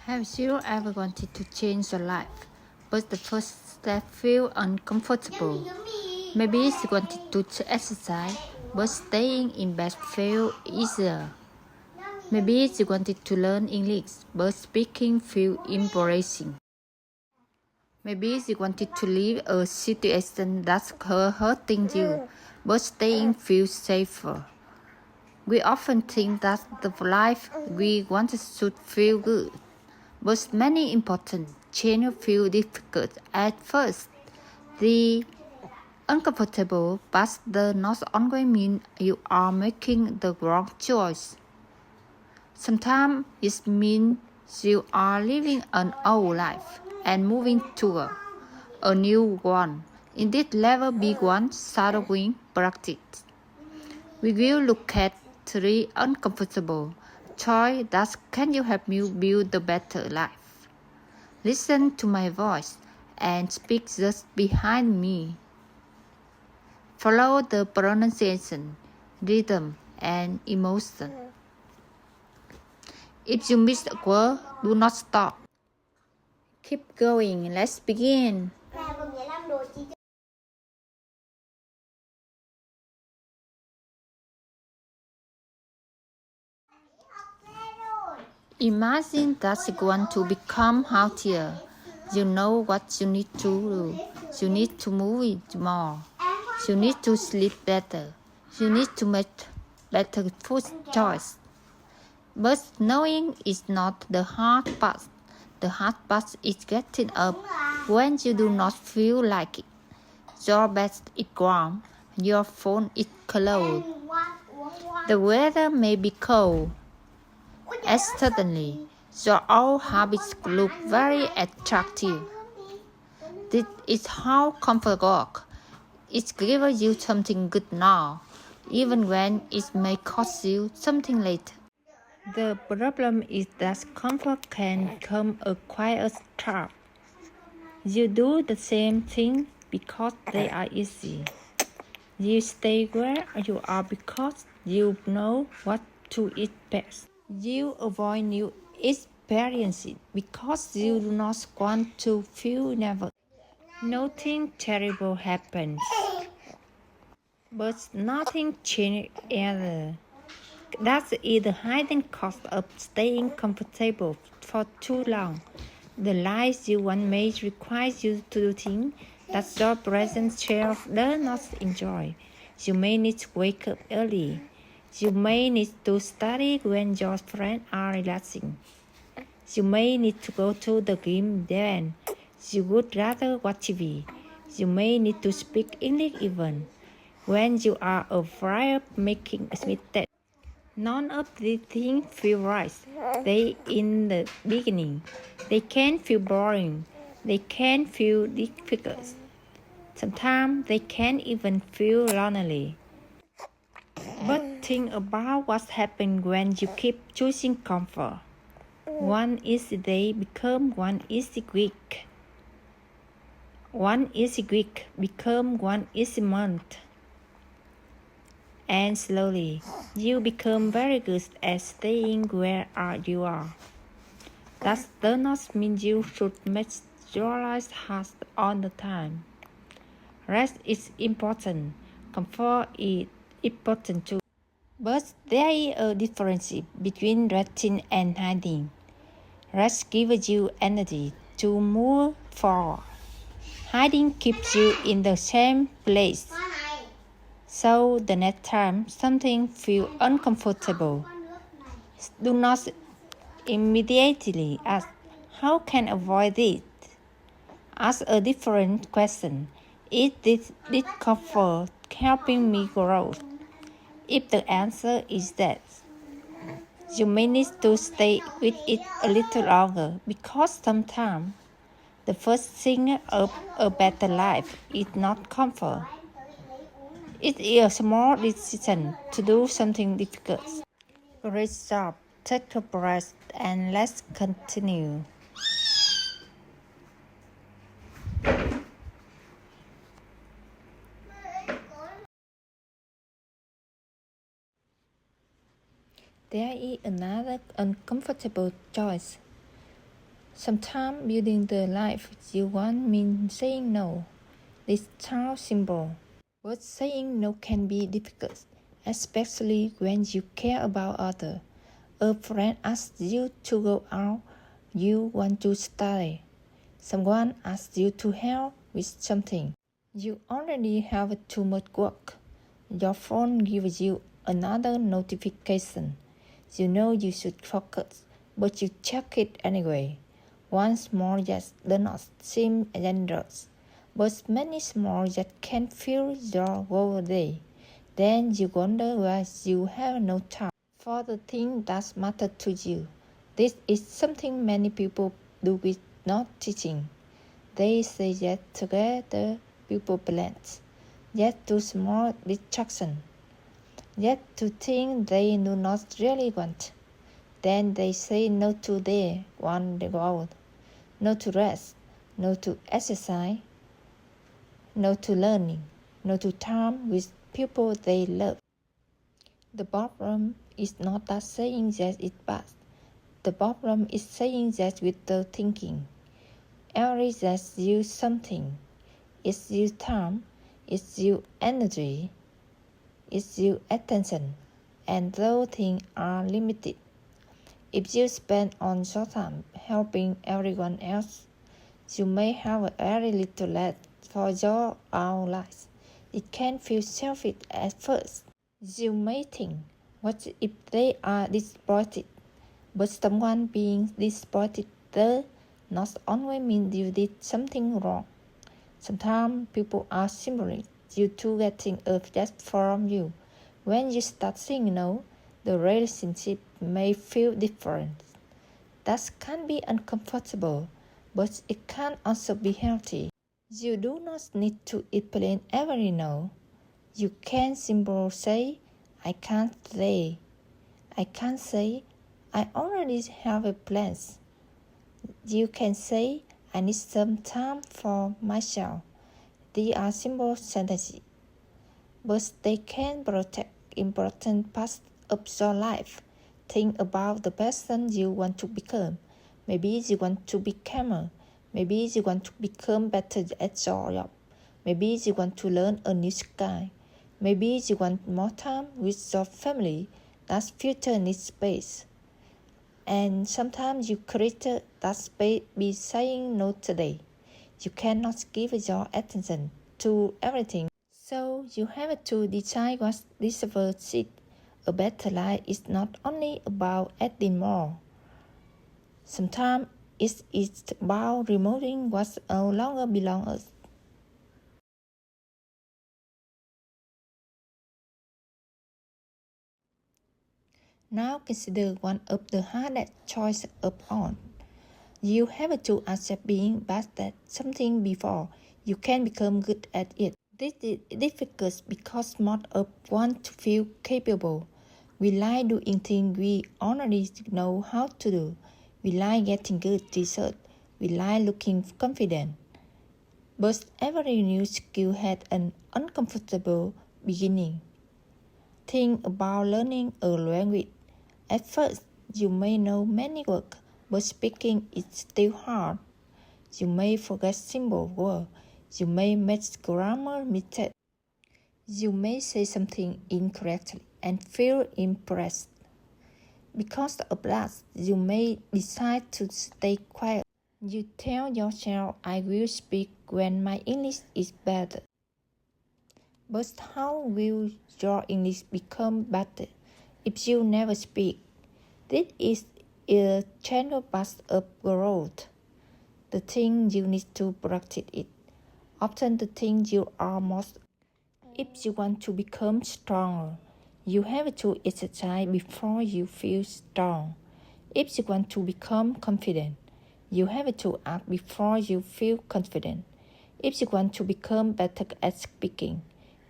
Have you ever wanted to change your life, but the first step feels uncomfortable? Maybe you wanted to exercise, but staying in bed feels easier. Maybe you wanted to learn English, but speaking feels embarrassing. Maybe you wanted to leave a situation that's hurting you, but staying feels safer. We often think that the life we want should feel good, but many important changes feel difficult at first. The uncomfortable but does not always mean you are making the wrong choice. Sometimes it means you are living an old life and moving toward a new one. In this level big one, shadowing practice. We will look at 3 uncomfortable choices that can you help you build a better life. Listen to my voice and speak just behind me. Follow the pronunciation, rhythm, and emotion. If you miss a word, do not stop. Keep going. Let's begin. Imagine that you want to become healthier. You know what you need to do. You need to move more. You need to sleep better. You need to make better food choice. But knowing is not the hard part. The hard part is getting up when you do not feel like it. Your bed is warm. Your phone is closed. The weather may be cold. And suddenly, your old habits look very attractive. This is how comfort works. It gives you something good now, even when it may cost you something later. The problem is that comfort can become a quiet trap. You do the same thing because they are easy. You stay where you are because you know what to eat best. You avoid new experiences because you do not want to feel never. Nothing terrible happens, but nothing changes either. That's the hidden cost of staying comfortable for too long. The life you want may require you to do things that your present self does not enjoy. You may need to wake up early. You may need to study when your friends are relaxing. You may need to go to the gym then. You would rather watch TV. You may need to speak English even when you are afraid of making a mistake. None of these things feel right. They in the beginning. They can feel boring. They can feel difficult. Sometimes they can even feel lonely. But think about what happens when you keep choosing comfort. One easy day becomes one easy week. One easy week becomes one easy month. And slowly, you become very good at staying where you are. That does not mean you should make your life hard all the time. Rest is important. Comfort is important too. But there is a difference between resting and hiding. Rest gives you energy to move forward. Hiding keeps you in the same place. So the next time something feels uncomfortable, do not immediately ask, how can I avoid it? Ask a different question. Is this discomfort helping me grow? If the answer is that, you may need to stay with it a little longer because sometimes the first thing of a better life is not comfort. It is a small decision to do something difficult. Great job. Take a breath and let's continue. There is another uncomfortable choice. Sometimes building the life you want means saying no. This sounds simple, but saying no can be difficult, especially when you care about others. A friend asks you to go out, you want to study. Someone asks you to help with something. You already have too much work. Your phone gives you another notification. You know you should focus, but you check it anyway. One small yes does not seem dangerous, but many small yes can fill your whole day. Then you wonder why you have no time for the thing that matter to you. This is something many people do with not teaching. They say yes to gather people plans, yes to small distraction, yes to things they do not really want. Then they say no to their one goal, no to rest, no to exercise, no to learning, no to time with people they love. The problem is not that saying yes is bad. The problem is saying yes without thinking. Every yes use something. It's your time, it's your energy, it's your attention, and those things are limited. If you spend on your time helping everyone else, you may have very little left for your own life. It can feel selfish at first. You may think, what if they are disappointed? But someone being disappointed does not always mean you did something wrong. Sometimes people are simply due to getting a yes from you. When you start saying no, the relationship may feel different. That can be uncomfortable, but it can also be healthy. You do not need to explain every no. You can simply say, I can't say. I can't say, I already have a plan. You can say, I need some time for myself. These are simple sentences, but they can protect important parts of your life. Think about the person you want to become. Maybe you want to be calmer. Maybe you want to become better at your job. Maybe you want to learn a new skill. Maybe you want more time with your family. That future needs space. And sometimes you create that space by saying no today. You cannot give your attention to everything. So you have to decide what deserves it. A better life is not only about adding more. Sometimes it's about removing what no longer belongs us. Now consider one of the hardest choices of all. You have to accept being bad at something before you can become good at it. This is difficult because most of us want to feel capable. We like doing things we already know how to do. We like getting good results. We like looking confident. But every new skill has an uncomfortable beginning. Think about learning a language. At first, you may know many words, but speaking is still hard. You may forget simple words. You may make grammar mistakes. You may say something incorrectly and feel impressed. Because of that, you may decide to stay quiet. You tell yourself, I will speak when my English is better. But how will your English become better if you never speak? This is a general path of growth. The thing you need to practice it. Often the thing you are most. If you want to become stronger, you have to exercise before you feel strong. If you want to become confident, you have to act before you feel confident. If you want to become better at speaking,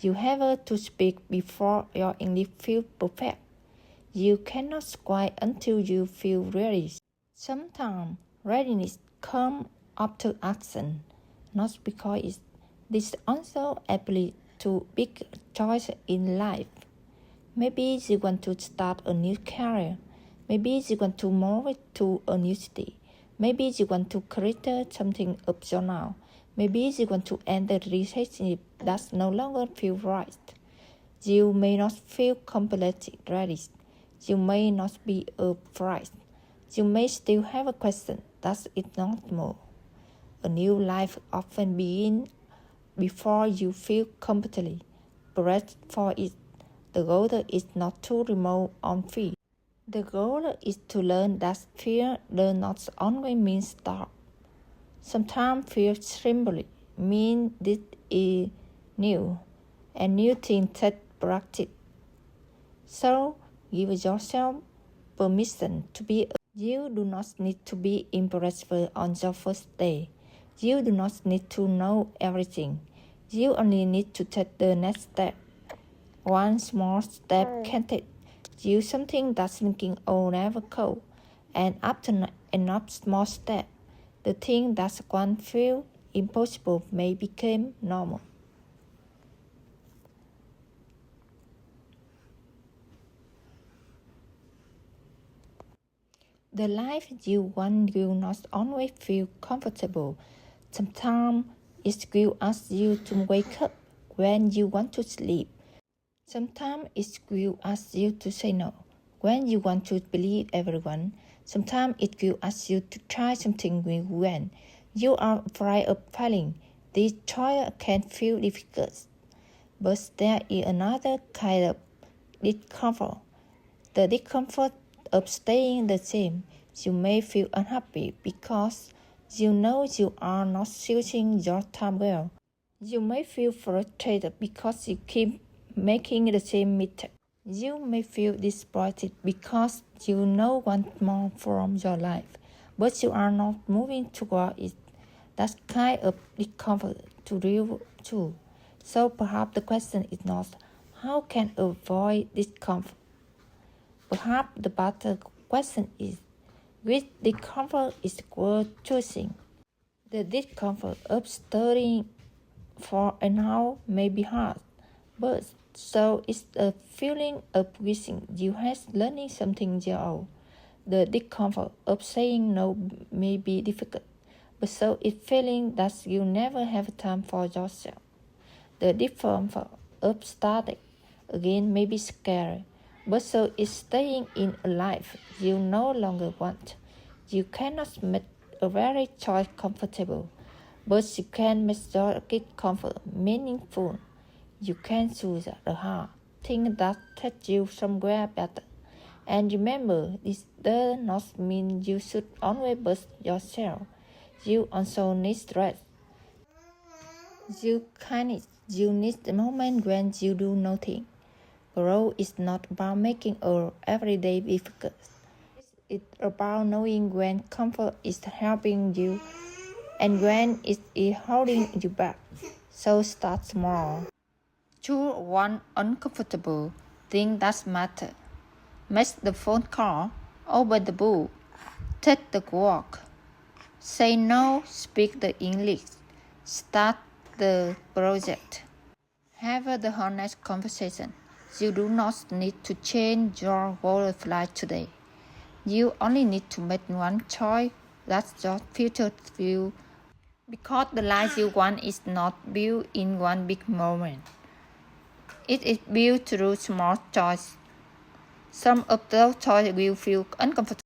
you have to speak before your English feels perfect. You cannot quiet until you feel ready. Sometimes readiness comes after action, not because it. This also applies to big choices in life. Maybe you want to start a new career. Maybe you want to move to a new city. Maybe you want to create something up your now. Maybe you want to end a relationship that no longer feels right. You may not feel completely ready. You may not be afraid. You may still have a question. That is not more. A new life often begins before you feel completely prepared for it. The goal is not to remove on fear. The goal is to learn that fear does not always mean stop. Sometimes fear simply means this is new, and new things take practice. So give yourself permission to be. You do not need to be impressive on your first day. You do not need to know everything. You only need to take the next step. One small step can take you something that's thinking oh never could. And after enough small steps, the thing that once felt impossible may become normal. The life you want will not always feel comfortable. Sometimes it will ask you to wake up when you want to sleep. Sometimes it will ask you to say no when you want to believe everyone. Sometimes it will ask you to try something new when you are afraid of failing. This choice can feel difficult, but there is another kind of discomfort. The discomfort of staying the same. You may feel unhappy because you know you are not using your time well. You may feel frustrated because you keep making the same mistake. You may feel disappointed because you know want more from your life, but you are not moving toward it. That's kind of discomfort to real too. So perhaps the question is not how can I avoid discomfort. Perhaps the better question is which discomfort is worth choosing. The discomfort of studying for an hour may be hard, but so is a feeling of wishing you had learning something new. The discomfort of saying no may be difficult, but so is feeling that you never have time for yourself. The discomfort of starting again may be scary, but so is staying in a life you no longer want. You cannot make a very choice comfortable, but you can make your comfort meaningful. You can choose the hard thing that takes you somewhere better. And remember, this does not mean you should always push yourself. You also need rest. You kindness. You need the moment when you do nothing. Growth is not about making our everyday difficult. It's about knowing when comfort is helping you and when it is holding you back. So start small. Choose one uncomfortable thing that matters. Make the phone call, open the book, take the walk. Say no, speak the English. Start the project. Have the honest conversation. You do not need to change your whole life today. You only need to make one choice that your future will, because the life you want is not built in one big moment. It is built through small choices. Some of those choices will feel uncomfortable.